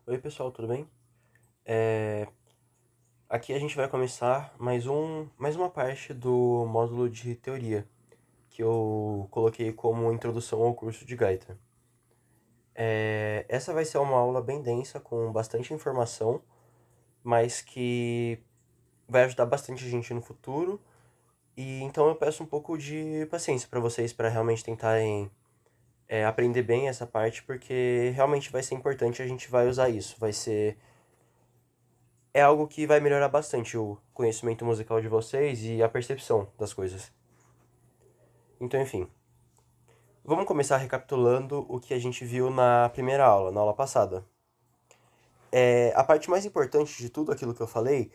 Oi pessoal, tudo bem? É, Aqui a gente vai começar mais uma parte do módulo de teoria, que eu coloquei como introdução ao curso de gaita. Essa vai ser uma aula bem densa, com bastante informação, mas que vai ajudar bastante a gente no futuro, e então eu peço um pouco de paciência para vocês, para realmente tentarem aprender bem essa parte, porque realmente vai ser importante, a gente vai usar isso, é algo que vai melhorar bastante o conhecimento musical de vocês e a percepção das coisas. Então, enfim, vamos começar recapitulando o que a gente viu na primeira aula, na aula passada. A parte mais importante de tudo aquilo que eu falei,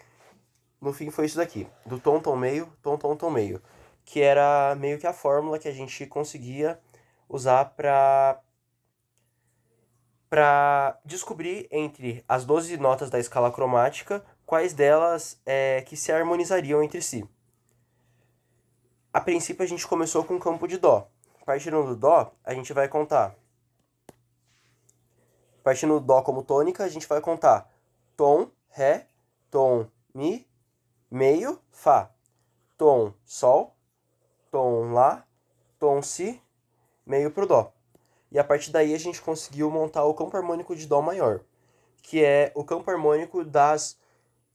no fim, foi isso daqui, do tom, tom, meio, tom, tom, tom, meio, que era meio que a fórmula que a gente conseguia usar para descobrir entre as 12 notas da escala cromática quais delas que se harmonizariam entre si. A princípio a gente começou com o campo de Dó. Partindo do Dó, a gente vai contar. Partindo do Dó como tônica, a gente vai contar Tom, Ré, Tom, Mi, meio, Fá. Tom, Sol, Tom, Lá, Tom, Si, meio pro Dó. E a partir daí a gente conseguiu montar o campo harmônico de Dó maior, que é o campo harmônico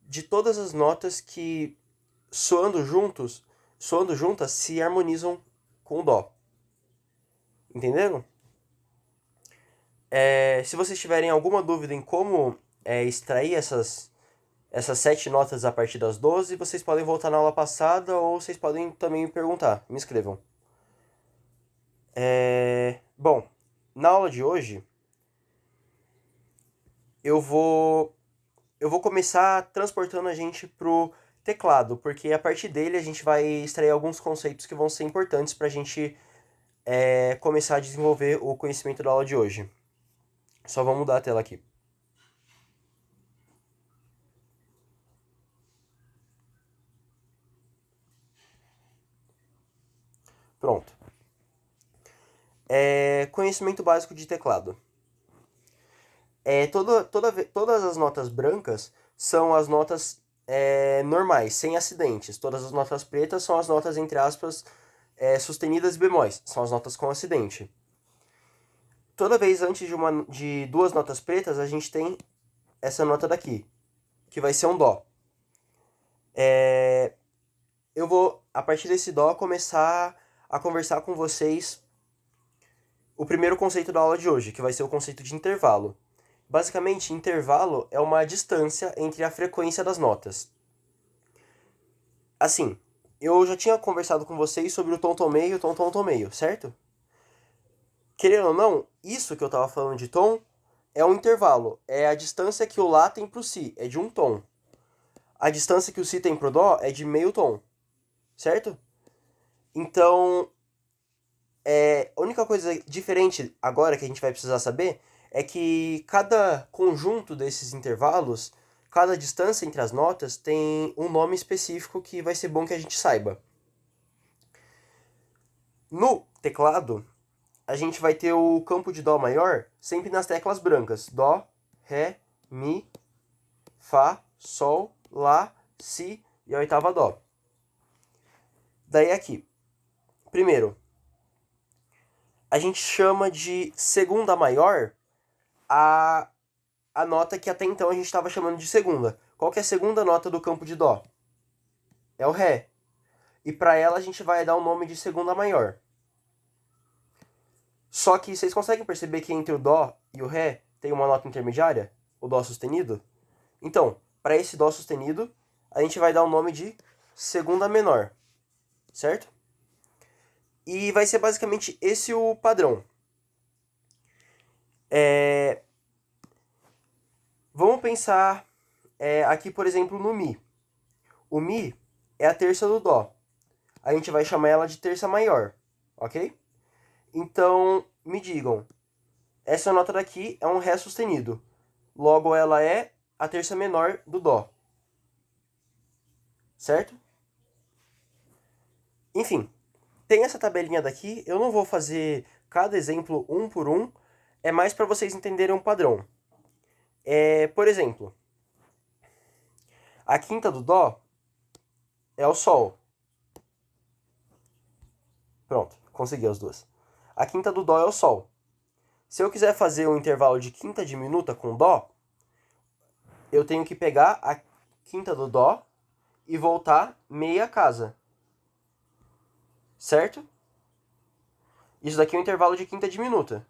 de todas as notas que soando juntas se harmonizam com o Dó. Entenderam? Se vocês tiverem alguma dúvida em como extrair essas 7 notas a partir das 12, vocês podem voltar na aula passada ou vocês podem também me perguntar. Me escrevam. Bom, na aula de hoje, eu vou, eu vou começar transportando a gente pro teclado, porque a partir dele a gente vai extrair alguns conceitos que vão ser importantes para a gente começar a desenvolver o conhecimento da aula de hoje. Só vamos mudar a tela aqui. Pronto. Conhecimento básico de teclado. Todas as notas brancas são as notas normais, sem acidentes. Todas as notas pretas são as notas, entre aspas, sustenidas e bemóis. São as notas com acidente. Toda vez antes de duas notas pretas, a gente tem essa nota daqui, que vai ser um Dó. Eu vou, a partir desse Dó, começar a conversar com vocês o primeiro conceito da aula de hoje, que vai ser o conceito de intervalo. Basicamente, intervalo é uma distância entre a frequência das notas. Assim, eu já tinha conversado com vocês sobre o tom, tom, meio e o tom, tom, tom, meio, certo? Querendo ou não, isso que eu tava falando de tom é um intervalo. É a distância que o Lá tem pro Si, é de um tom. A distância que o Si tem pro Dó é de meio tom, certo? Então, a única coisa diferente agora que a gente vai precisar saber é que cada conjunto desses intervalos, cada distância entre as notas, tem um nome específico que vai ser bom que a gente saiba. No teclado, a gente vai ter o campo de Dó maior sempre nas teclas brancas. Dó, Ré, Mi, Fá, Sol, Lá, Si e a oitava Dó. Daí aqui. Primeiro, a gente chama de segunda maior a, a nota que até então a gente estava chamando de segunda. Qual que é a segunda nota do campo de Dó? É o Ré. E para ela a gente vai dar o nome de segunda maior. Só que vocês conseguem perceber que entre o Dó e o Ré tem uma nota intermediária? O Dó sustenido? Então, para esse Dó sustenido, a gente vai dar o nome de segunda menor, certo? E vai ser basicamente esse o padrão. Vamos pensar aqui, por exemplo, no Mi. O Mi é a terça do Dó. A gente vai chamar ela de terça maior, ok? Então, me digam, essa nota daqui é um Ré sustenido. Logo, ela é a terça menor do Dó. Certo? Enfim, tem essa tabelinha daqui. Eu não vou fazer cada exemplo um por um. É mais para vocês entenderem um padrão. Por exemplo, a quinta do Dó é o Sol. Pronto, consegui as duas. A quinta do Dó é o Sol. Se eu quiser fazer um intervalo de quinta diminuta com Dó, eu tenho que pegar a quinta do Dó e voltar meia casa. Certo? Isso daqui é um intervalo de quinta diminuta.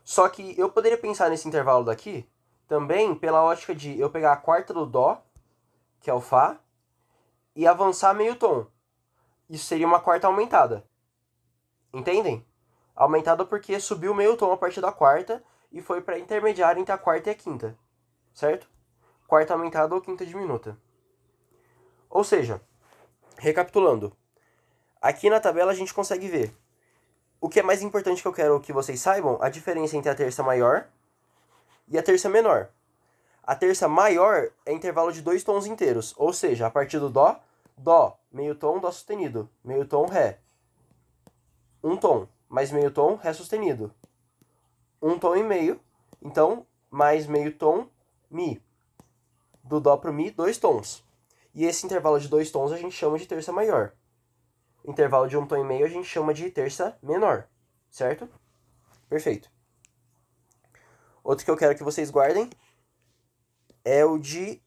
Só que eu poderia pensar nesse intervalo daqui também pela ótica de eu pegar a quarta do Dó, que é o Fá, e avançar meio tom. Isso seria uma quarta aumentada. Entendem? Aumentada porque subiu meio tom a partir da quarta e foi para intermediária entre a quarta e a quinta. Certo? Quarta aumentada ou quinta diminuta. Ou seja, recapitulando, aqui na tabela a gente consegue ver o que é mais importante que eu quero que vocês saibam, a diferença entre a terça maior e a terça menor. A terça maior é intervalo de 2 tons inteiros, ou seja, a partir do Dó, Dó, meio tom, Dó sustenido, meio tom, Ré. Um tom, mais meio tom, Ré sustenido. Um tom e meio, então, mais meio tom, Mi. Do Dó pro Mi, 2 tons. E esse intervalo de 2 tons a gente chama de terça maior. Intervalo de um tom e meio a gente chama de terça menor, certo? Perfeito. Outro que eu quero que vocês guardem é o de...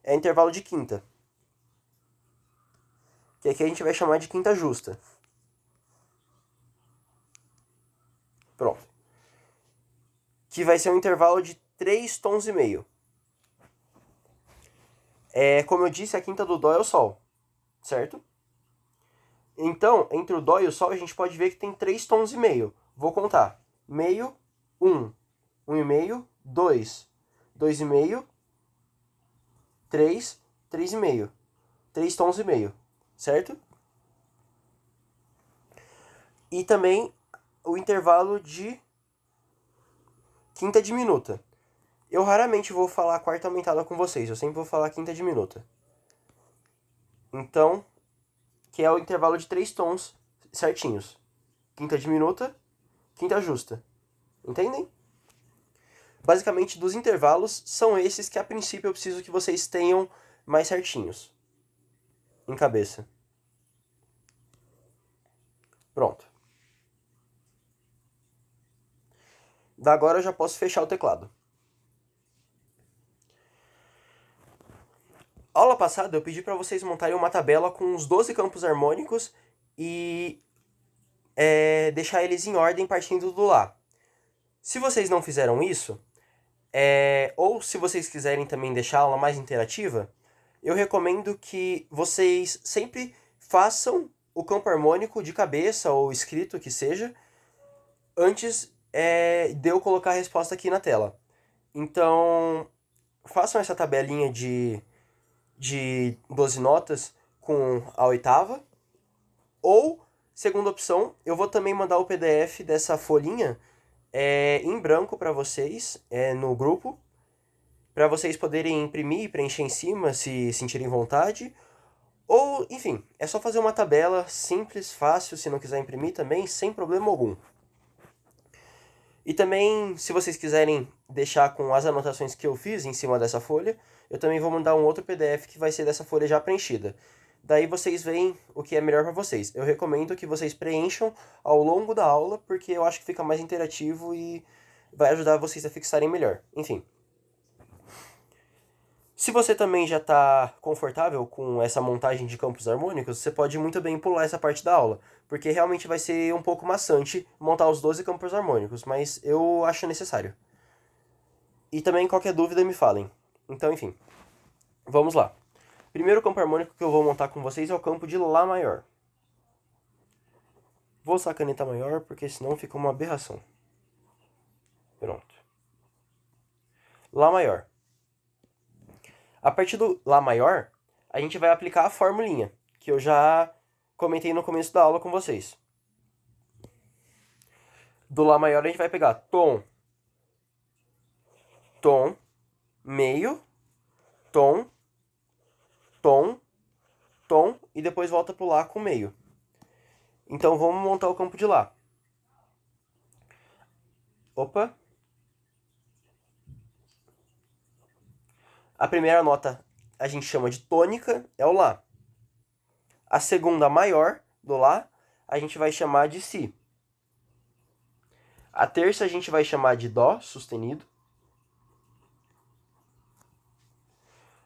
É intervalo de quinta. Que aqui a gente vai chamar de quinta justa. Pronto. Que vai ser um intervalo de 3 tons e meio. Como eu disse, a quinta do Dó é o Sol, certo? Então, entre o Dó e o Sol, a gente pode ver que tem 3 tons e meio. Vou contar. Meio, 1. 1,5, 2. 2,5, 3. 3,5. 3 tons e meio, certo? E também o intervalo de quinta diminuta. Eu raramente vou falar quarta aumentada com vocês, eu sempre vou falar quinta diminuta. Então, que é o intervalo de 3 tons certinhos. Quinta diminuta, quinta justa. Entendem? Basicamente, dos intervalos, são esses que a princípio eu preciso que vocês tenham mais certinhos. Em cabeça. Pronto. Da agora eu já posso fechar o teclado. Aula passada eu pedi para vocês montarem uma tabela com os 12 campos harmônicos e deixar eles em ordem partindo do Lá. Se vocês não fizeram isso, ou se vocês quiserem também deixar a aula mais interativa, eu recomendo que vocês sempre façam o campo harmônico de cabeça ou escrito que seja, antes de eu colocar a resposta aqui na tela. Então, façam essa tabelinha de 12 notas com a oitava. Ou, segunda opção, eu vou também mandar o PDF dessa folhinha em branco para vocês no grupo, para vocês poderem imprimir e preencher em cima se sentirem vontade. Ou, enfim, é só fazer uma tabela simples, fácil, se não quiser imprimir também, sem problema algum. E também, se vocês quiserem deixar com as anotações que eu fiz em cima dessa folha, eu também vou mandar um outro PDF que vai ser dessa folha já preenchida. Daí vocês veem o que é melhor para vocês. Eu recomendo que vocês preencham ao longo da aula, porque eu acho que fica mais interativo e vai ajudar vocês a fixarem melhor. Enfim. Se você também já está confortável com essa montagem de campos harmônicos, você pode muito bem pular essa parte da aula, porque realmente vai ser um pouco maçante montar os 12 campos harmônicos, mas eu acho necessário. E também qualquer dúvida me falem. Então, enfim, vamos lá. Primeiro campo harmônico que eu vou montar com vocês é o campo de Lá maior. Vou usar a caneta maior porque senão fica uma aberração. Pronto. Lá maior. A partir do Lá maior, a gente vai aplicar a formulinha, que eu já comentei no começo da aula com vocês. Do Lá maior a gente vai pegar tom, tom, meio, tom, tom, tom e depois volta pro Lá com meio. Então vamos montar o campo de Lá. Opa. A primeira nota a gente chama de tônica, é o Lá. A segunda maior do Lá a gente vai chamar de Si. A terça a gente vai chamar de Dó sustenido.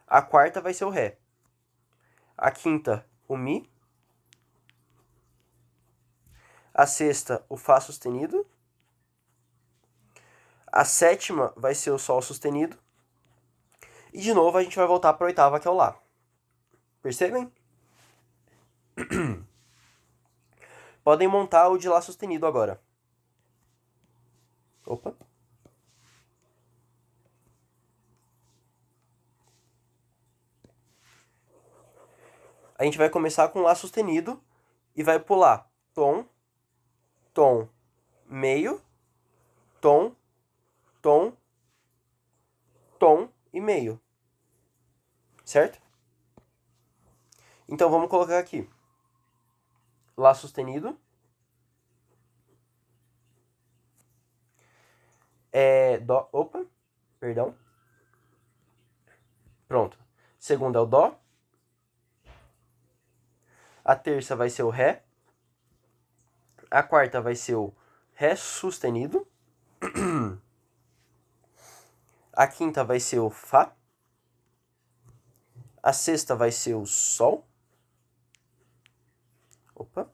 A quarta vai ser o Ré. A quinta, o Mi. A sexta, o Fá sustenido. A sétima vai ser o Sol sustenido. E de novo a gente vai voltar para a oitava, que é o Lá. Percebem? Podem montar o de Lá sustenido agora. Opa. A gente vai começar com Lá sustenido e vai pular tom, tom, meio, tom, tom, tom e meio. Certo? Então vamos colocar aqui. Lá sustenido. Dó. Opa, perdão. Pronto. Segundo é o Dó. A terça vai ser o Ré. A quarta vai ser o Ré sustenido. A quinta vai ser o Fá. A sexta vai ser o Sol. Opa.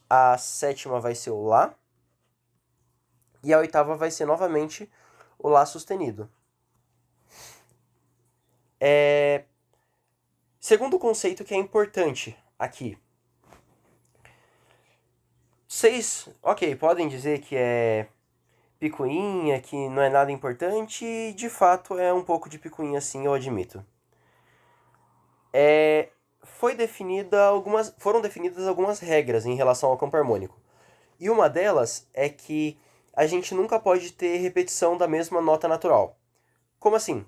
A sétima vai ser o Lá. E a oitava vai ser novamente o Lá sustenido. Segundo conceito que é importante aqui. Vocês, ok, podem dizer que é picuinha, que não é nada importante, e de fato é um pouco de picuinha sim, eu admito. Foram definidas algumas regras em relação ao campo harmônico. E uma delas é que a gente nunca pode ter repetição da mesma nota natural. Como assim?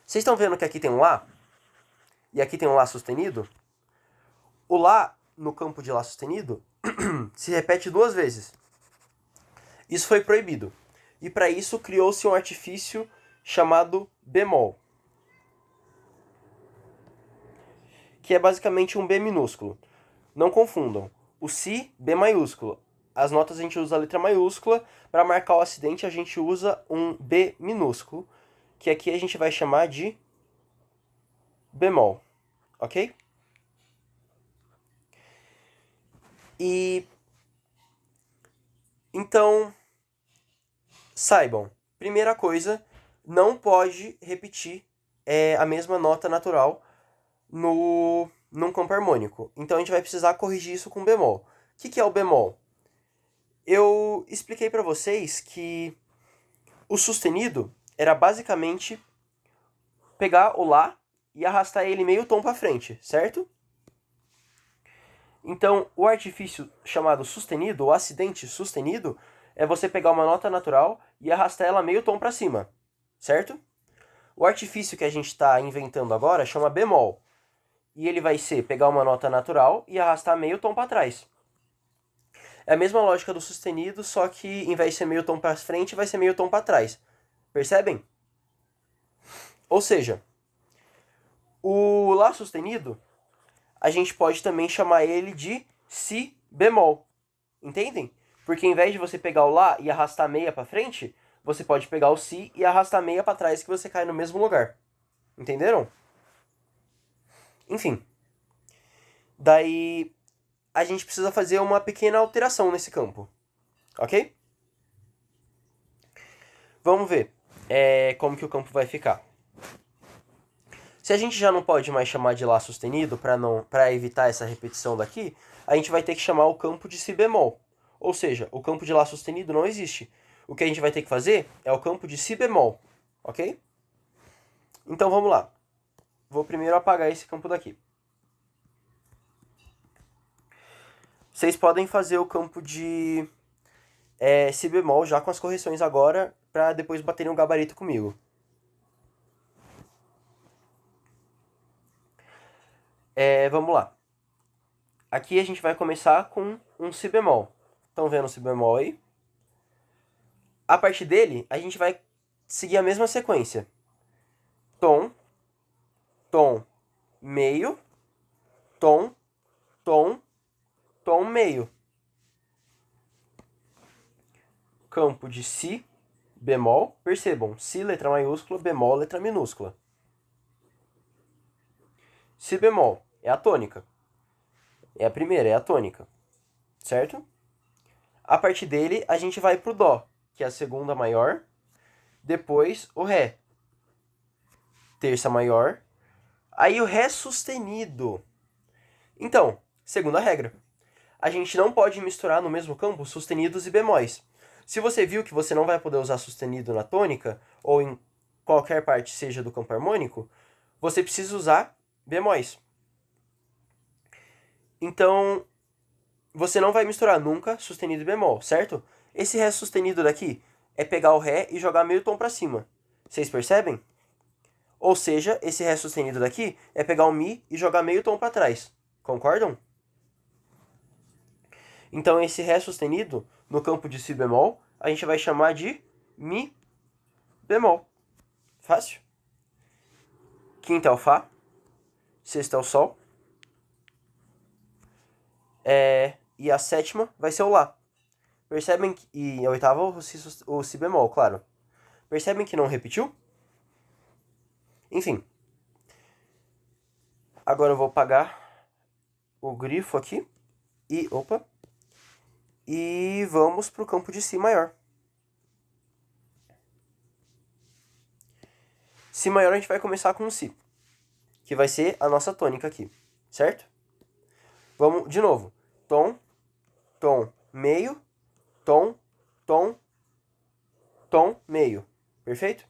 Vocês estão vendo que aqui tem um Lá? E aqui tem um Lá sustenido? O Lá, no campo de Lá sustenido, se repete 2 vezes. Isso foi proibido. E para isso criou-se um artifício chamado bemol, que é basicamente um B minúsculo. Não confundam. O Si, B maiúsculo. As notas a gente usa a letra maiúscula. Para marcar o acidente a gente usa um B minúsculo, que aqui a gente vai chamar de bemol. Ok? E então, saibam, primeira coisa, não pode repetir a mesma nota natural num campo harmônico. Então a gente vai precisar corrigir isso com bemol. O que é o bemol? Eu expliquei para vocês que o sustenido era basicamente pegar o Lá e arrastar ele meio tom para frente, certo? Então, o artifício chamado sustenido, o acidente sustenido, é você pegar uma nota natural e arrastar ela meio tom para cima, certo? O artifício que a gente está inventando agora chama bemol. E ele vai ser pegar uma nota natural e arrastar meio tom para trás. É a mesma lógica do sustenido, só que em vez de ser meio tom para frente, vai ser meio tom para trás. Percebem? Ou seja, o Lá sustenido, a gente pode também chamar ele de Si bemol. Entendem? Porque em vez de você pegar o Lá e arrastar meia para frente, você pode pegar o Si e arrastar meia para trás que você cai no mesmo lugar. Entenderam? Enfim. Daí a gente precisa fazer uma pequena alteração nesse campo. Ok? Vamos ver como que o campo vai ficar. Se a gente já não pode mais chamar de Lá sustenido para evitar essa repetição daqui, a gente vai ter que chamar o campo de Si bemol. Ou seja, o campo de Lá sustenido não existe. O que a gente vai ter que fazer é o campo de Si bemol. Ok? Então vamos lá. Vou primeiro apagar esse campo daqui. Vocês podem fazer o campo de Si bemol já com as correções agora, para depois baterem um gabarito comigo. Vamos lá. Aqui a gente vai começar com um Si bemol. Estão vendo o Si bemol aí? A partir dele, a gente vai seguir a mesma sequência. Tom, tom, meio, tom, tom, tom, meio. Campo de si, bemol. Percebam, si, letra maiúscula, bemol, letra minúscula. Si bemol é a tônica. É a primeira, é a tônica. Certo? A partir dele, a gente vai pro dó, que é a segunda maior. Depois, o ré. Terça maior. Aí o ré sustenido. Então, segunda regra. A gente não pode misturar no mesmo campo sustenidos e bemóis. Se você viu que você não vai poder usar sustenido na tônica, ou em qualquer parte seja do campo harmônico, você precisa usar bemóis. Então, você não vai misturar nunca sustenido e bemol, certo? Esse ré sustenido daqui é pegar o ré e jogar meio tom para cima. Vocês percebem? Ou seja, esse ré sustenido daqui é pegar o mi e jogar meio tom para trás. Concordam? Então, esse ré sustenido, no campo de si bemol, a gente vai chamar de mi bemol. Fácil? Quinta é o fá. Sexta é o sol. E a sétima vai ser o lá. Percebem que... E a oitava o si bemol, claro. Percebem que não repetiu? Enfim. Agora eu vou apagar o grifo aqui. E vamos para o campo de si maior. Si maior a gente vai começar com o si, que vai ser a nossa tônica aqui, certo? Vamos de novo. Tom, tom, meio, tom, tom, tom, meio. Perfeito?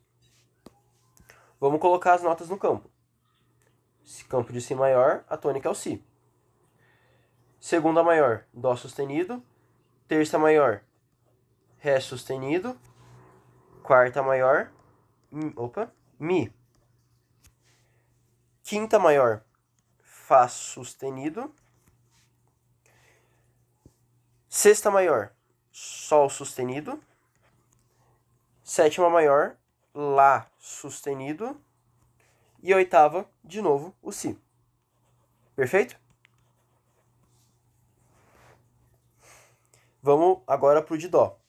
Vamos colocar as notas no campo. Campo de si maior, a tônica é o si. Segunda maior, dó sustenido. Terça maior, ré sustenido. Quarta maior, mi. Quinta maior, fá sustenido. Sexta maior, sol sustenido. Sétima maior, lá sustenido. E oitava, de novo, o si. Perfeito? Vamos agora pro de dó.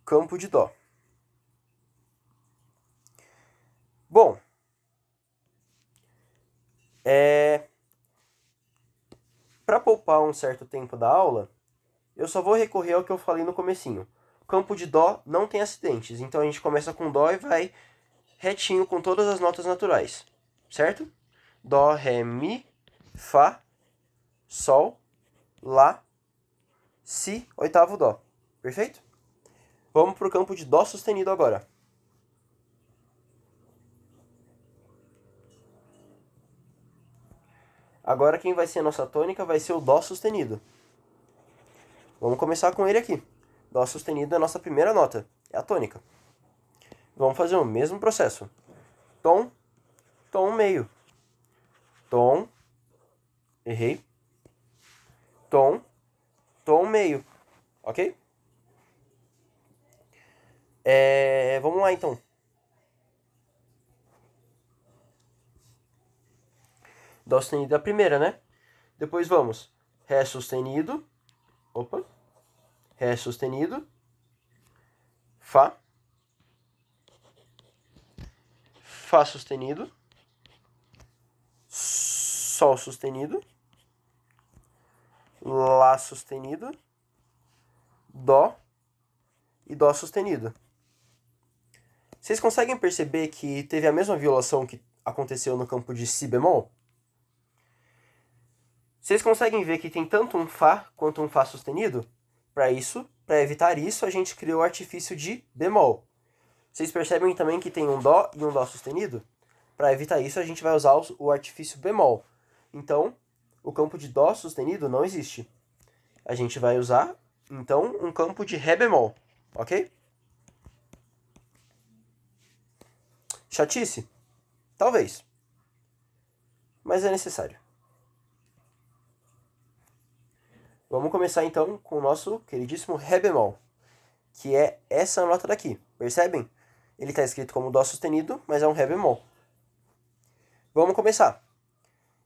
Campo de dó. Bom, para poupar um certo tempo da aula, eu só vou recorrer ao que eu falei no comecinho. Campo de dó não tem acidentes, então a gente começa com dó e vai retinho com todas as notas naturais, certo? Dó, ré, mi, fá, sol, lá, si, oitavo dó. Perfeito? Vamos para o campo de dó sustenido agora. Agora quem vai ser a nossa tônica vai ser o dó sustenido. Vamos começar com ele aqui. Dó sustenido é a nossa primeira nota, é a tônica. Vamos fazer o mesmo processo. Tom, tom meio. Tom, errei. Tom, tom meio. Ok? Vamos lá então. Dó sustenido é a primeira, né? Depois vamos. Ré sustenido. Ré sustenido. Fá. Fá sustenido. Sol sustenido. Lá sustenido. Dó. E dó sustenido. Vocês conseguem perceber que teve a mesma violação que aconteceu no campo de si bemol? Vocês conseguem ver que tem tanto um fá quanto um fá sustenido? Para evitar isso, a gente criou o artifício de bemol. Vocês percebem também que tem um dó e um dó sustenido? Para evitar isso, a gente vai usar o artifício bemol. Então, o campo de dó sustenido não existe. A gente vai usar, então, um campo de ré bemol, ok? Chatice? Talvez. Mas é necessário. Vamos começar então com o nosso queridíssimo ré bemol. que é essa nota daqui. Percebem? Ele está escrito como Dó sustenido, mas é um Ré bemol. Vamos começar.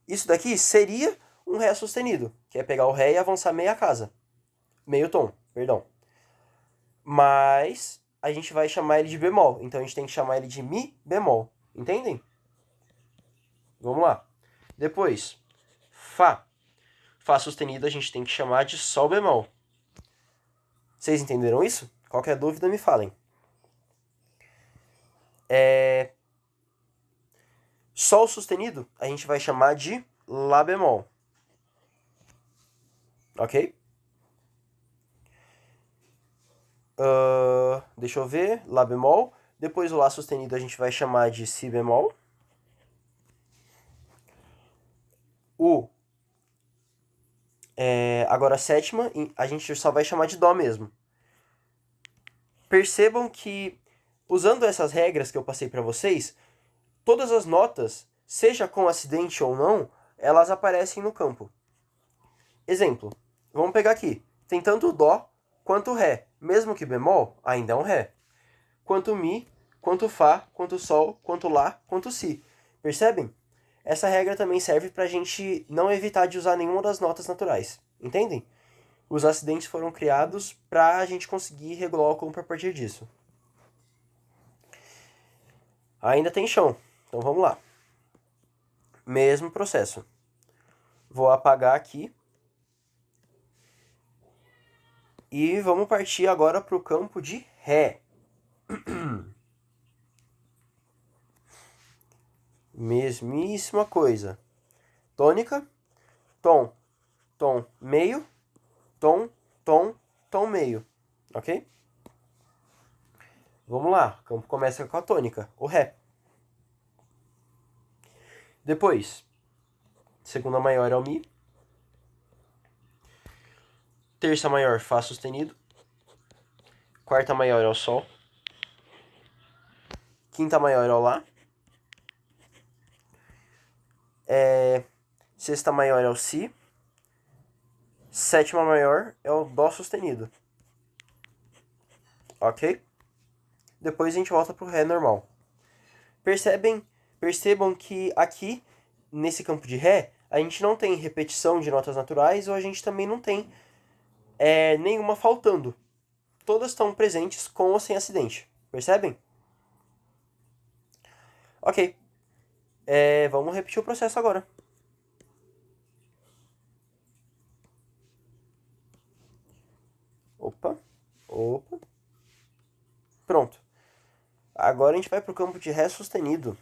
Isso daqui seria um Ré sustenido, que é pegar o Ré e avançar meia casa. Meio tom, perdão. Mas a gente vai chamar ele de bemol, então a gente tem que chamar ele de Mi bemol. Entendem? Vamos lá. Depois, Fá. Fá sustenido a gente tem que chamar de Sol bemol. Vocês entenderam isso? Qualquer dúvida me falem. Sol sustenido a gente vai chamar de Lá bemol. Ok? Deixa eu ver. Lá bemol. Depois o Lá sustenido a gente vai chamar de Si bemol. Agora a sétima a gente só vai chamar de Dó mesmo. Percebam que, usando essas regras que eu passei para vocês, todas as notas, seja com acidente ou não, elas aparecem no campo. Exemplo, vamos pegar aqui. Tem tanto o Dó quanto o Ré. Mesmo que bemol, ainda é um Ré. Quanto Mi, quanto Fá, quanto Sol, quanto Lá, quanto Si. Percebem? Essa regra também serve para a gente não evitar de usar nenhuma das notas naturais. Entendem? Os acidentes foram criados para a gente conseguir regular o campo a partir disso. Ainda tem chão, então vamos lá. Mesmo processo. Vou apagar aqui. E vamos partir agora para o campo de Ré. Mesmíssima coisa. Tônica, tom, tom meio, tom, tom, tom meio. Ok? Vamos lá. O campo começa com a tônica, o Ré. Depois, segunda maior é o Mi. Terça maior, Fá sustenido. Quarta maior é o Sol. Quinta maior é o Lá. Sexta maior é o Si. Sétima maior é o Dó sustenido. Ok? Depois a gente volta pro Ré normal. Percebam que aqui, nesse campo de Ré, a gente não tem repetição de notas naturais ou a gente também não tem nenhuma faltando. Todas estão presentes com ou sem acidente. Percebem? Ok. Vamos repetir o processo agora. Opa. Pronto. Agora a gente vai para o campo de Ré sustenido.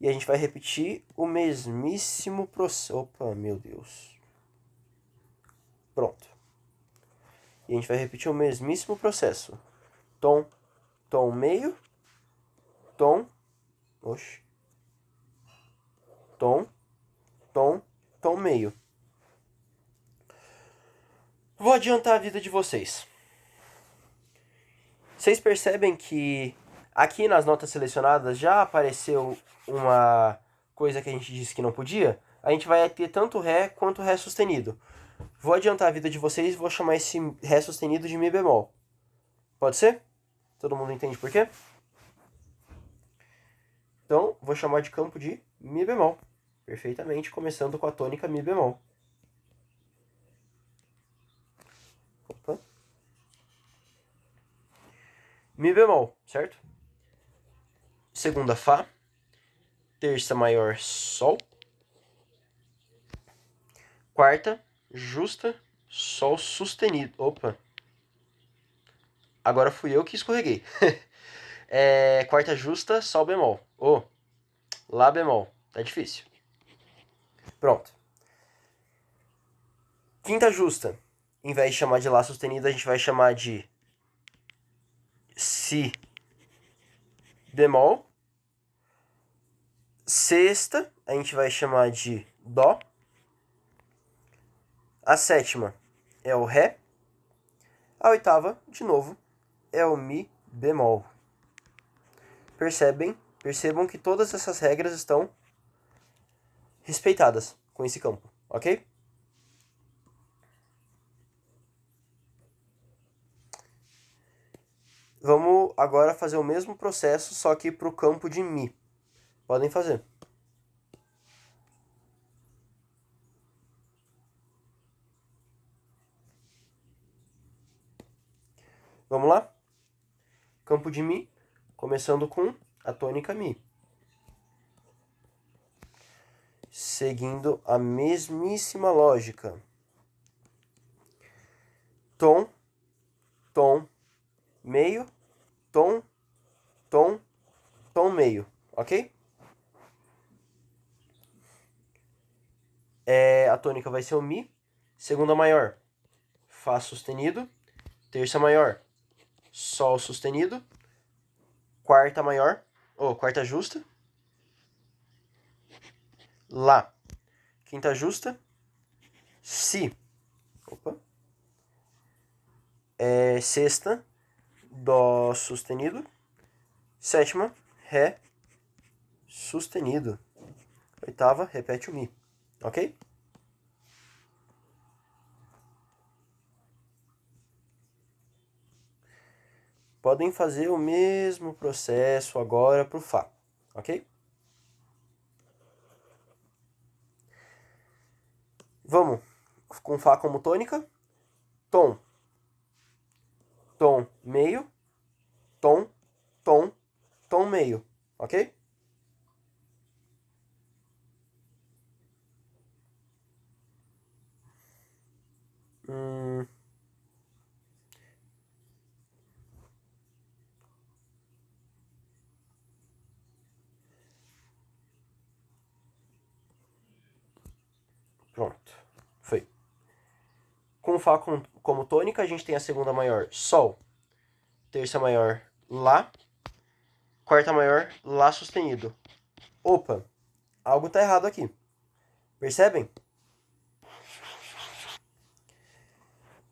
E a gente vai repetir o mesmíssimo processo. Opa, meu Deus. Pronto. E a gente vai repetir o mesmíssimo processo. Tom, tom meio, tom, oxe, tom, tom, tom meio. Vou adiantar a vida de vocês. Vocês percebem que aqui nas notas selecionadas já apareceu uma coisa que a gente disse que não podia? A gente vai ter tanto Ré quanto Ré sustenido. Vou adiantar a vida de vocês e vou chamar esse Ré sustenido de Mi bemol. Pode ser? Todo mundo entende por quê? Então, vou chamar de campo de Mi bemol. Perfeitamente, começando com a tônica Mi bemol. Opa. Mi bemol, certo? Segunda, Fá. Terça maior, Sol. Quarta, justa, Sol sustenido. Opa. Agora fui eu que escorreguei. Quarta justa, Sol bemol. Lá bemol. Tá difícil. Pronto. Quinta justa. Em vez de chamar de Lá sustenido, a gente vai chamar de Si bemol. Sexta, a gente vai chamar de Dó. A sétima é o Ré. A oitava, de novo, é o Mi bemol. Percebam que todas essas regras estão respeitadas com esse campo, ok? Vamos agora fazer o mesmo processo, só que para o campo de Mi. Podem fazer. Vamos lá? Campo de Mi, começando com a tônica Mi. Seguindo a mesmíssima lógica. Tom, tom, meio, tom, tom, tom meio, ok? A tônica vai ser o Mi, segunda maior, Fá sustenido, terça maior, Sol sustenido, quarta maior, ou quarta justa, Lá, quinta justa, Si, opa, sexta, Dó sustenido, sétima, Ré sustenido, oitava, repete o Mi, ok? Podem fazer o mesmo processo agora para o Fá, ok? Vamos com Fá como tônica, tom, tom meio, tom, tom, tom meio, ok? Pronto, foi. Com Fá como tônica, a gente tem a segunda maior, Sol, terça maior, Lá, quarta maior, Lá sustenido. Opa, algo tá errado aqui. Percebem?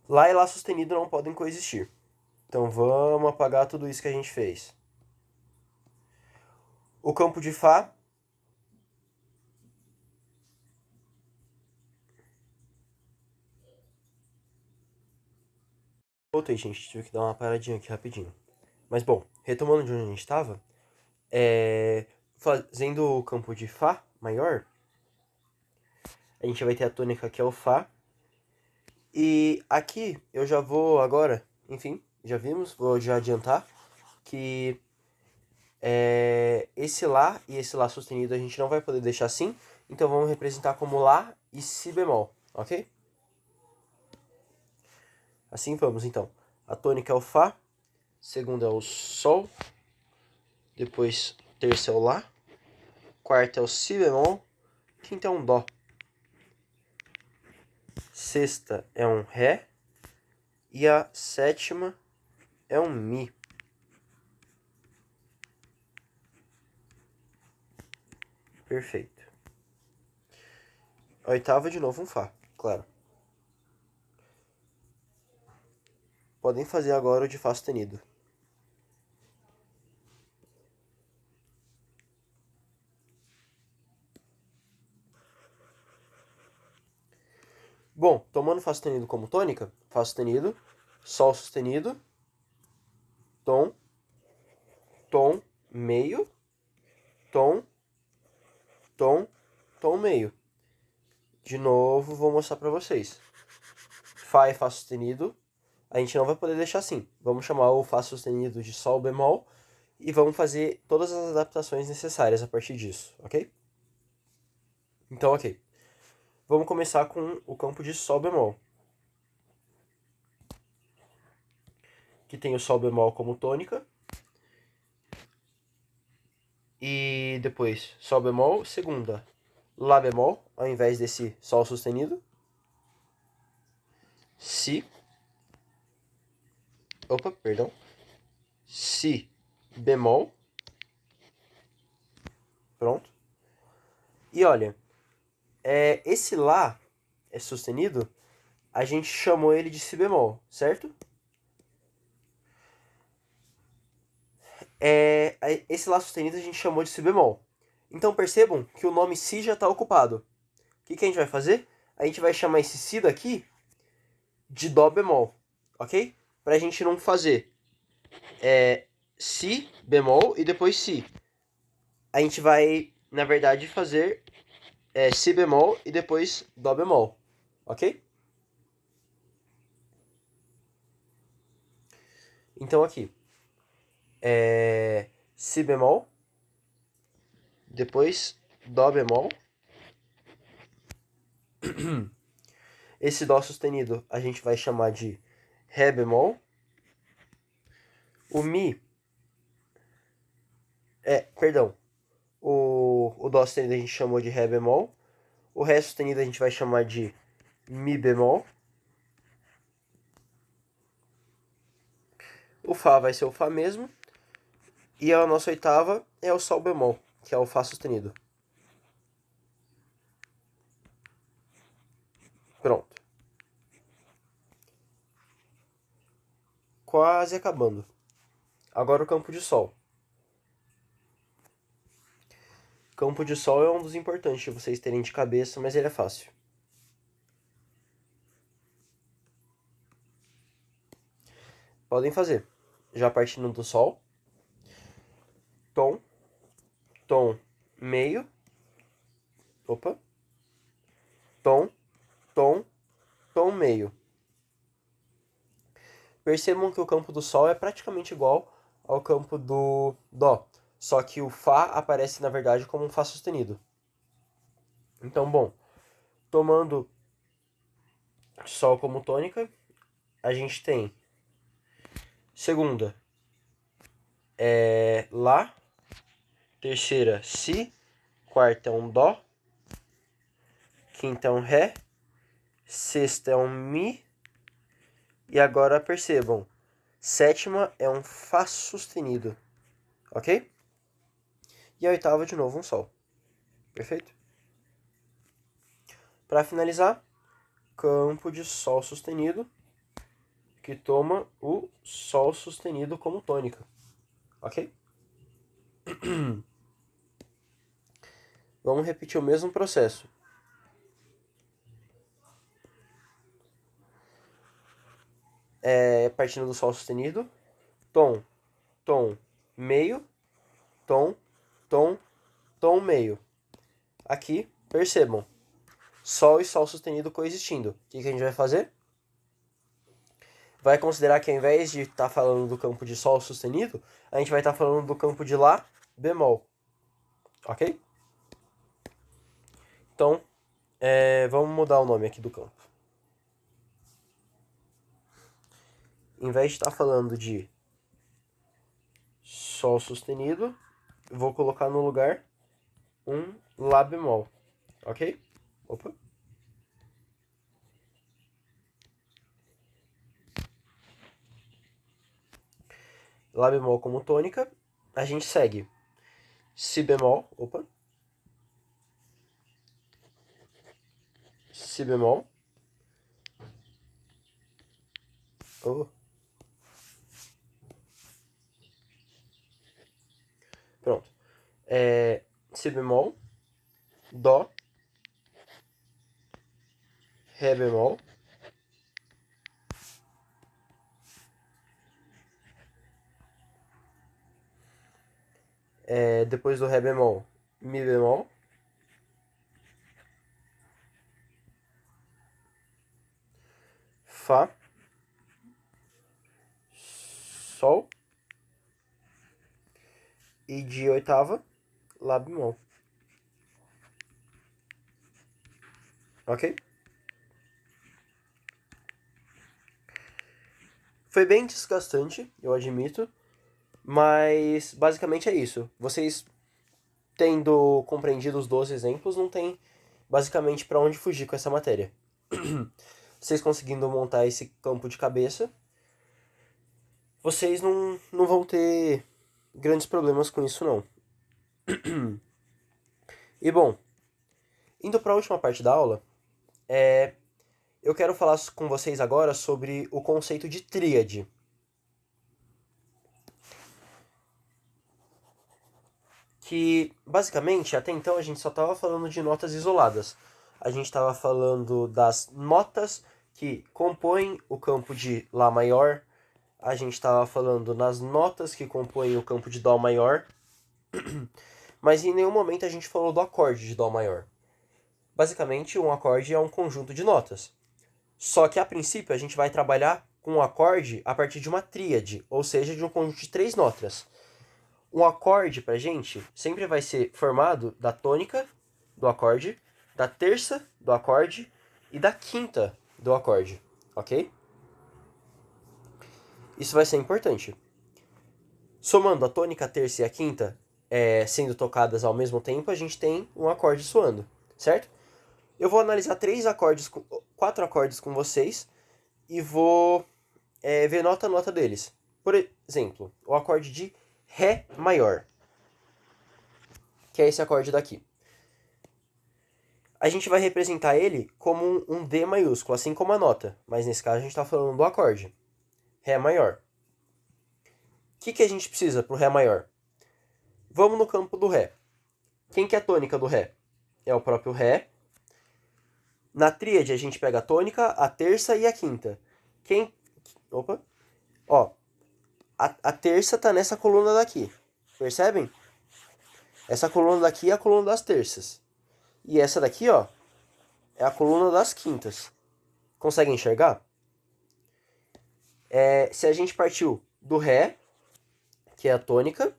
Lá e Lá sustenido não podem coexistir. Então vamos apagar tudo isso que a gente fez. O campo de Fá. Voltei, gente. Tive que dar uma paradinha aqui rapidinho. Mas bom, retomando de onde a gente estava, fazendo o campo de Fá maior, a gente vai ter a tônica que é o Fá. E aqui eu já vou agora, enfim, já vimos, vou já adiantar que esse Lá e esse Lá sustenido a gente não vai poder deixar assim, então vamos representar como Lá e Si bemol, ok? Assim vamos então. A tônica é o Fá, segunda é o Sol, depois terça é o Lá, quarta é o Si bemol, quinta é um Dó, sexta é um Ré e a sétima é um Mi. Perfeito. A oitava de novo um Fá, claro. Podem fazer agora o de Fá sustenido. Bom, tomando Fá sustenido como tônica, Fá sustenido, Sol sustenido, tom, tom, meio, tom, tom, tom, meio. De novo, vou mostrar pra vocês. Fá e Fá sustenido, a gente não vai poder deixar assim. Vamos chamar o Fá sustenido de Sol bemol e vamos fazer todas as adaptações necessárias a partir disso, ok? Então, ok. Vamos começar com o campo de Sol bemol, que tem o Sol bemol como tônica. E depois Sol bemol, segunda, Lá bemol, ao invés desse Sol sustenido. Si. Opa, perdão. Si bemol. Pronto. E olha, esse Lá é sustenido, a gente chamou ele de Si bemol, certo? Esse Lá sustenido a gente chamou de Si bemol. Então percebam que o nome Si já está ocupado. O que a gente vai fazer? A gente vai chamar esse Si daqui de Dó bemol, ok? Pra gente não fazer Si bemol e depois Si. A gente vai, na verdade, fazer Si bemol e depois Dó bemol, ok? Então aqui, Si bemol, depois Dó bemol. Esse Dó sustenido a gente vai chamar de Ré bemol. O Mi, perdão, o Dó sustenido a gente chamou de Ré bemol. O Ré sustenido a gente vai chamar de Mi bemol. O Fá vai ser o Fá mesmo. E a nossa oitava é o Sol bemol, que é o Fá sustenido. Pronto. Quase acabando. Agora o campo de Sol. Campo de Sol é um dos importantes de vocês terem de cabeça, mas ele é fácil. Podem fazer. Já partindo do Sol. Tom. Tom meio. Opa. Tom. Tom. Tom meio. Percebam que o campo do Sol é praticamente igual ao campo do Dó. Só que o Fá aparece, na verdade, como um Fá sustenido. Então, bom, tomando Sol como tônica, a gente tem segunda Lá, terceira Si, quarta é um Dó, quinta é um Ré, sexta é um Mi, e agora percebam, sétima é um Fá sustenido, ok? E a oitava, de novo, um Sol. Perfeito? Para finalizar, campo de Sol sustenido, que toma o Sol sustenido como tônica, ok? Vamos repetir o mesmo processo. Partindo do Sol sustenido, tom, tom, meio, tom, tom, tom, meio. Aqui, percebam, Sol e Sol sustenido coexistindo. O que a gente vai fazer? Vai considerar que ao invés de estar falando do campo de Sol sustenido, a gente vai estar falando do campo de Lá bemol. Ok? Então, vamos mudar o nome aqui do campo. Em vez de estar falando de Sol sustenido, vou colocar no lugar um Lá bemol. Ok? Opa. Lá bemol como tônica, a gente segue Si bemol, opa, Si bemol, pronto, Si bemol, Dó, Ré bemol, depois do Ré bemol, Mi bemol, Fá, Sol, e de oitava, Lá bemol. Ok? Foi bem desgastante, eu admito, mas basicamente é isso. Vocês tendo compreendido os 12 exemplos, não tem basicamente para onde fugir com essa matéria. Vocês conseguindo montar esse campo de cabeça, vocês não vão ter grandes problemas com isso, não. E bom, indo para a última parte da aula, eu quero falar com vocês agora sobre o conceito de tríade. Que, basicamente, até então a gente só estava falando de notas isoladas. A gente estava falando das notas que compõem o campo de Lá maior, a gente estava falando nas notas que compõem o campo de Dó maior, mas em nenhum momento a gente falou do acorde de Dó maior. Basicamente, um acorde é um conjunto de notas. Só que, a princípio, a gente vai trabalhar com um acorde a partir de uma tríade, ou seja, de um conjunto de 3 notas. Um acorde, pra gente, sempre vai ser formado da tônica do acorde, da terça do acorde e da quinta do acorde, ok? Isso vai ser importante. Somando a tônica, a terça e a quinta, sendo tocadas ao mesmo tempo, a gente tem um acorde soando, certo? Eu vou analisar 4 acordes com vocês e vou ver nota a nota deles. Por exemplo, o acorde de Ré maior, que é esse acorde daqui. A gente vai representar ele como um D maiúsculo, assim como a nota, mas nesse caso a gente está falando do acorde, Ré maior. O que a gente precisa para o Ré maior? Vamos no campo do Ré. Quem que é a tônica do Ré? É o próprio Ré. Na tríade a gente pega a tônica, a terça e a quinta. Opa! Ó, a terça tá nessa coluna daqui. Percebem? Essa coluna daqui é a coluna das terças. E essa daqui, ó, é a coluna das quintas. Conseguem enxergar? Se a gente partiu do Ré, que é a tônica,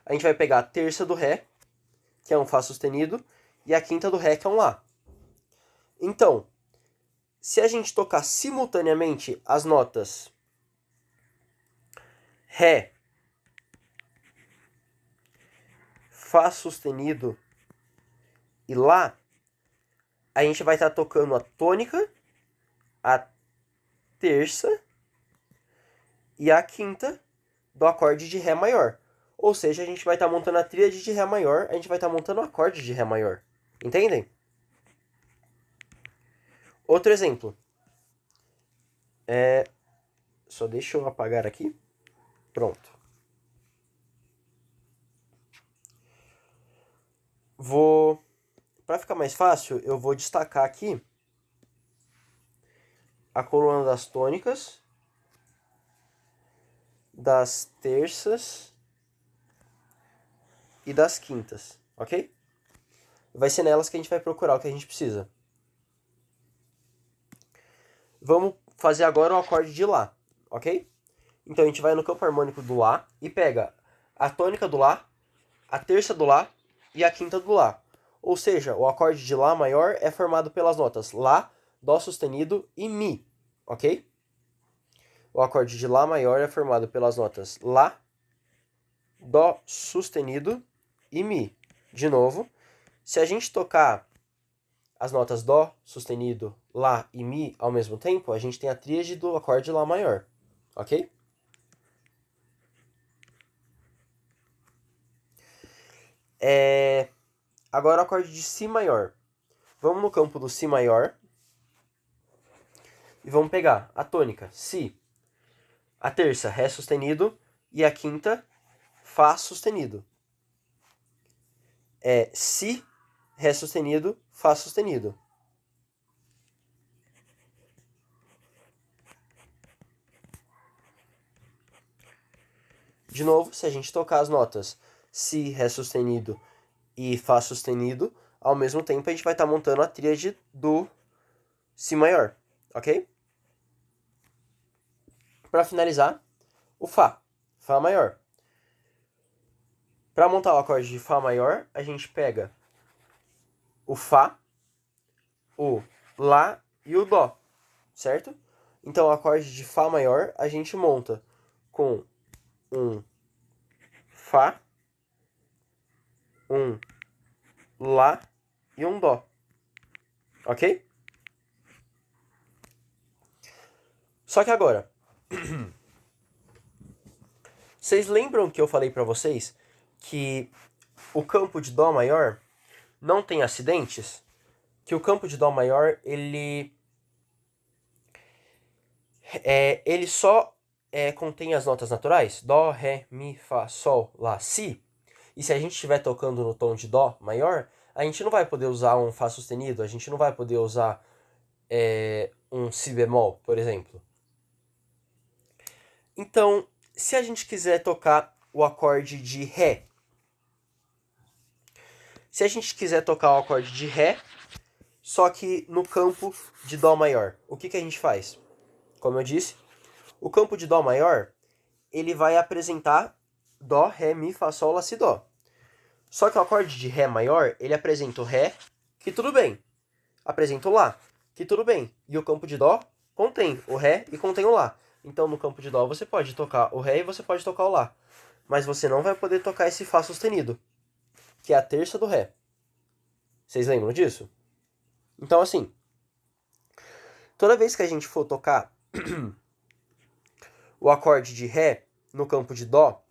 a gente vai pegar a terça do Ré, que é um Fá sustenido, e a quinta do Ré, que é um Lá. Então, se a gente tocar simultaneamente as notas Ré, Fá sustenido e Lá, a gente vai estar tocando a tônica, a terça e a quinta do acorde de Ré maior. Ou seja, a gente vai estar montando a tríade de Ré maior, a gente vai estar montando o acorde de Ré maior. Entendem? Outro exemplo. Só deixa eu apagar aqui. Pronto. Para ficar mais fácil, eu vou destacar aqui a coluna das tônicas, das terças e das quintas, ok? Vai ser nelas que a gente vai procurar o que a gente precisa. Vamos fazer agora o acorde de Lá, ok? Então a gente vai no campo harmônico do Lá e pega a tônica do Lá, a terça do Lá e a quinta do Lá. Ou seja, o acorde de Lá maior é formado pelas notas Lá, Dó sustenido e Mi, ok? O acorde de Lá maior é formado pelas notas Lá, Dó sustenido e Mi. De novo, se a gente tocar as notas Dó sustenido, Lá e Mi ao mesmo tempo, a gente tem a tríade do acorde Lá maior, ok? Agora o acorde de Si maior. Vamos no campo do Si maior e vamos pegar a tônica, Si, a terça, Ré sustenido, e a quinta, Fá sustenido. Si, Ré sustenido, Fá sustenido. De novo, se a gente tocar as notas Si, Ré sustenido e Fá sustenido, ao mesmo tempo a gente vai estar montando a tríade do Si maior, ok? Para finalizar, o Fá, Fá maior. Para montar o acorde de Fá maior, a gente pega o Fá, o Lá e o Dó, certo? Então o acorde de Fá maior a gente monta com um Fá, um Lá e um Dó, ok? Só que agora, vocês lembram que eu falei para vocês que o campo de Dó maior não tem acidentes? Que o campo de Dó maior, ele só contém as notas naturais? Dó, Ré, Mi, Fá, Sol, Lá, Si. E se a gente estiver tocando no tom de Dó maior, a gente não vai poder usar um Fá sustenido, a gente não vai poder usar um Si bemol, por exemplo. Então, se a gente quiser tocar o acorde de Ré, se a gente quiser tocar o acorde de Ré, só que no campo de Dó maior, o que a gente faz? Como eu disse, o campo de Dó maior, ele vai apresentar Dó, Ré, Mi, Fá, Sol, Lá, Si, Dó. Só que o acorde de Ré maior, ele apresenta o Ré, que tudo bem. Apresenta o Lá, que tudo bem. E o campo de Dó contém o Ré e contém o Lá. Então, no campo de Dó, você pode tocar o Ré e você pode tocar o Lá. Mas você não vai poder tocar esse Fá sustenido, que é a terça do Ré. Vocês lembram disso? Então, assim, toda vez que a gente for tocar o acorde de Ré no campo de Dó,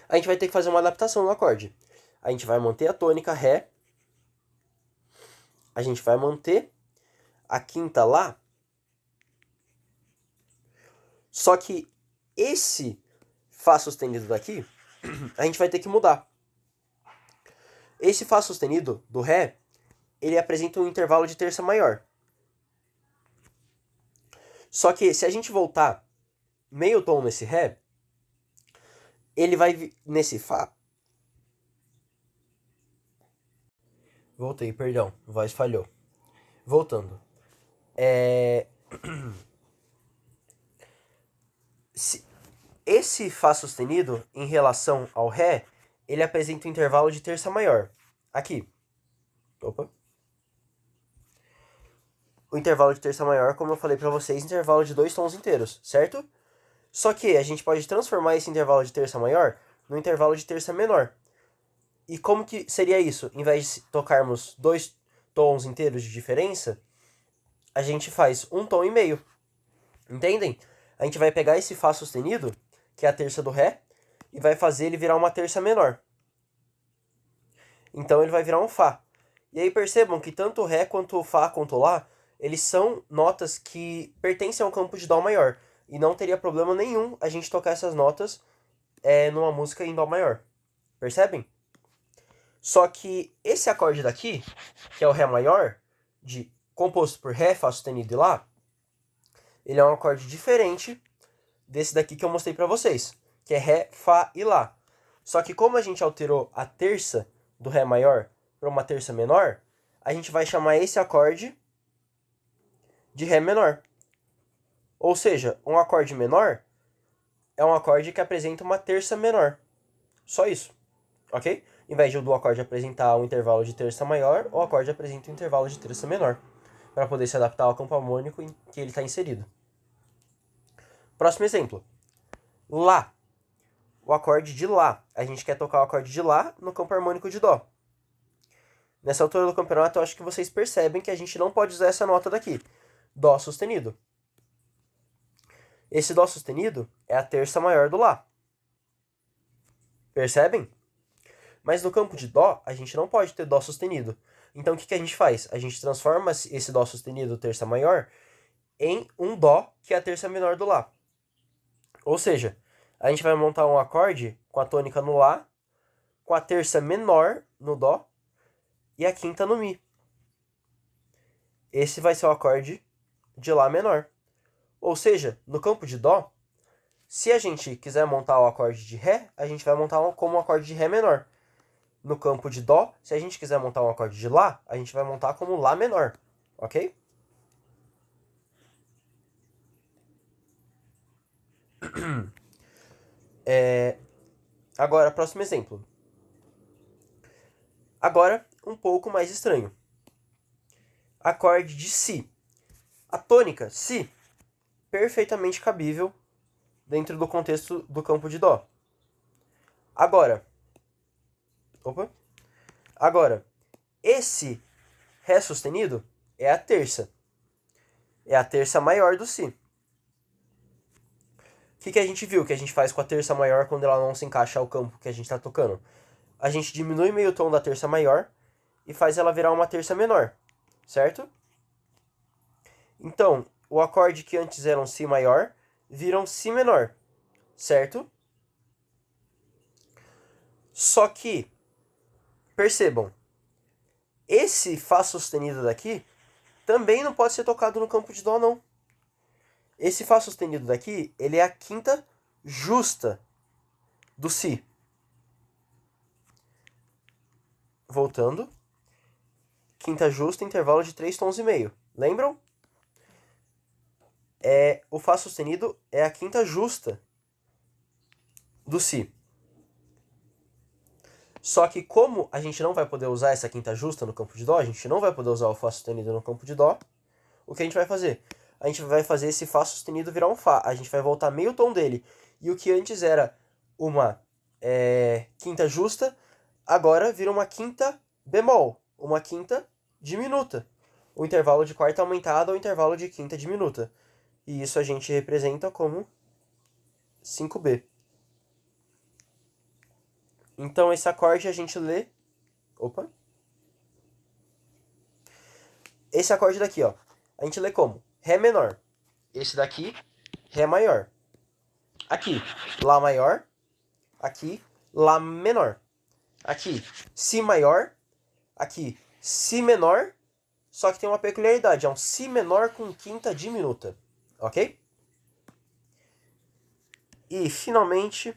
a gente vai ter que fazer uma adaptação no acorde. A gente vai manter a tônica Ré, a gente vai manter a quinta Lá, só que esse Fá sustenido daqui, a gente vai ter que mudar. Esse Fá sustenido do Ré, ele apresenta um intervalo de terça maior. Só que se a gente voltar meio tom nesse Ré, ele vai nesse Fá. Voltei, perdão, a voz falhou. Voltando. Esse Fá sustenido, em relação ao Ré, ele apresenta um intervalo de terça maior. Aqui. Opa. O intervalo de terça maior, como eu falei pra vocês, intervalo de 2 tons inteiros, certo? Só que a gente pode transformar esse intervalo de terça maior no intervalo de terça menor. E como que seria isso? Em vez de tocarmos 2 tons inteiros de diferença, a gente faz um tom e meio. Entendem? A gente vai pegar esse Fá sustenido, que é a terça do Ré, e vai fazer ele virar uma terça menor. Então ele vai virar um Fá. E aí percebam que tanto o Ré quanto o Fá quanto o Lá, eles são notas que pertencem ao campo de Dó maior. E não teria problema nenhum a gente tocar essas notas numa música em Dó maior. Percebem? Só que esse acorde daqui, que é o Ré maior, composto por Ré, Fá sustenido e Lá, ele é um acorde diferente desse daqui que eu mostrei pra vocês, que é Ré, Fá e Lá. Só que como a gente alterou a terça do Ré maior para uma terça menor, a gente vai chamar esse acorde de Ré menor. Ou seja, um acorde menor é um acorde que apresenta uma terça menor. Só isso, ok? Em vez do acorde apresentar um intervalo de terça maior, o acorde apresenta um intervalo de terça menor, para poder se adaptar ao campo harmônico em que ele está inserido. Próximo exemplo. Lá. O acorde de Lá. A gente quer tocar o acorde de Lá no campo harmônico de Dó. Nessa altura do campeonato, eu acho que vocês percebem que a gente não pode usar essa nota daqui. Dó sustenido. Esse Dó sustenido é a terça maior do Lá. Percebem? Mas no campo de Dó, a gente não pode ter Dó sustenido. Então o que a gente faz? A gente transforma esse Dó sustenido, terça maior, em um Dó, que é a terça menor do Lá. Ou seja, a gente vai montar um acorde com a tônica no Lá, com a terça menor no Dó e a quinta no Mi. Esse vai ser o acorde de Lá menor. Ou seja, no campo de Dó, se a gente quiser montar o acorde de Ré, a gente vai montar como um acorde de Ré menor. No campo de Dó, se a gente quiser montar um acorde de Lá, a gente vai montar como Lá menor, ok? Agora, próximo exemplo. Agora, um pouco mais estranho. Acorde de Si. A tônica Si, perfeitamente cabível dentro do contexto do campo de Dó. Agora, esse Ré sustenido é a terça. É a terça maior do Si. O que a gente viu que a gente faz com a terça maior quando ela não se encaixa ao campo que a gente está tocando? A gente diminui meio tom da terça maior e faz ela virar uma terça menor, certo? Então, o acorde que antes era um Si maior vira um Si menor, certo? Só que, percebam, esse Fá sustenido daqui também não pode ser tocado no campo de Dó, não. Esse Fá sustenido daqui, ele é a quinta justa do Si. Voltando. Quinta justa, intervalo de 3 tons e meio. Lembram? O Fá sustenido é a quinta justa do Si. Só que como a gente não vai poder usar essa quinta justa no campo de Dó, a gente não vai poder usar o Fá sustenido no campo de Dó, o que a gente vai fazer? A gente vai fazer esse Fá sustenido virar um Fá. A gente vai voltar meio tom dele. E o que antes era uma quinta justa, agora vira uma quinta bemol, uma quinta diminuta. O intervalo de quarta aumentada ao intervalo de quinta diminuta. E isso a gente representa como 5B. Então esse acorde a gente lê... Opa! Esse acorde daqui, ó, a gente lê como Ré menor. Esse daqui, Ré maior. Aqui, Lá maior. Aqui, Lá menor. Aqui, Si maior. Aqui, Si menor. Só que tem uma peculiaridade, é um Si menor com quinta diminuta. Ok? E, finalmente,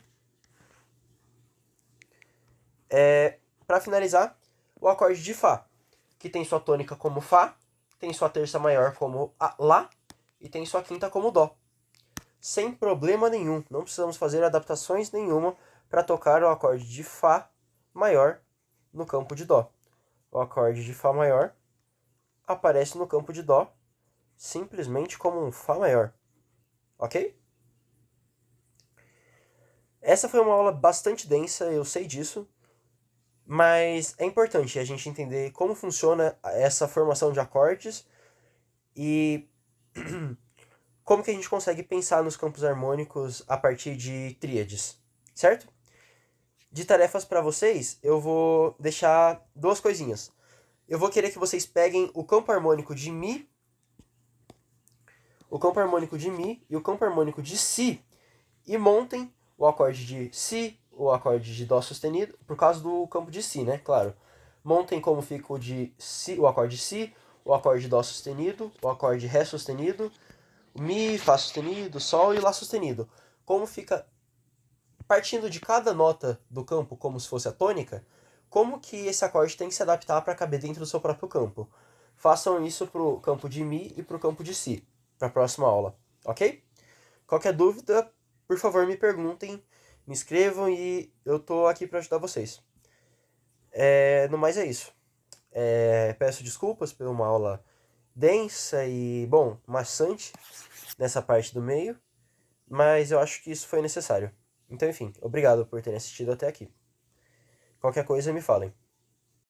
para finalizar, o acorde de Fá, que tem sua tônica como Fá, tem sua terça maior como Lá e tem sua quinta como Dó. Sem problema nenhum, não precisamos fazer adaptações nenhuma para tocar o acorde de Fá maior no campo de Dó. O acorde de Fá maior aparece no campo de Dó simplesmente como um Fá maior. Ok? Essa foi uma aula bastante densa, eu sei disso, mas é importante a gente entender como funciona essa formação de acordes e como que a gente consegue pensar nos campos harmônicos a partir de tríades, certo? De tarefas para vocês, eu vou deixar duas coisinhas. Eu vou querer que vocês peguem o campo harmônico de Mi, o campo harmônico de Mi e o campo harmônico de Si e montem o acorde de Si, o acorde de Dó sustenido, por causa do campo de Si, né? Claro. Montem como fica o de Si, o acorde de Si, o acorde de Dó sustenido, o acorde de Ré sustenido, o Mi, Fá sustenido, Sol e Lá sustenido. Como fica partindo de cada nota do campo como se fosse a tônica, como que esse acorde tem que se adaptar para caber dentro do seu próprio campo. Façam isso para o campo de Mi e para o campo de Si, para a próxima aula, ok? Qualquer dúvida, por favor me perguntem, me escrevam e eu tô aqui para ajudar vocês. No mais é isso. Peço desculpas por uma aula densa e, bom, maçante nessa parte do meio, mas eu acho que isso foi necessário. Então, enfim, obrigado por terem assistido até aqui. Qualquer coisa me falem.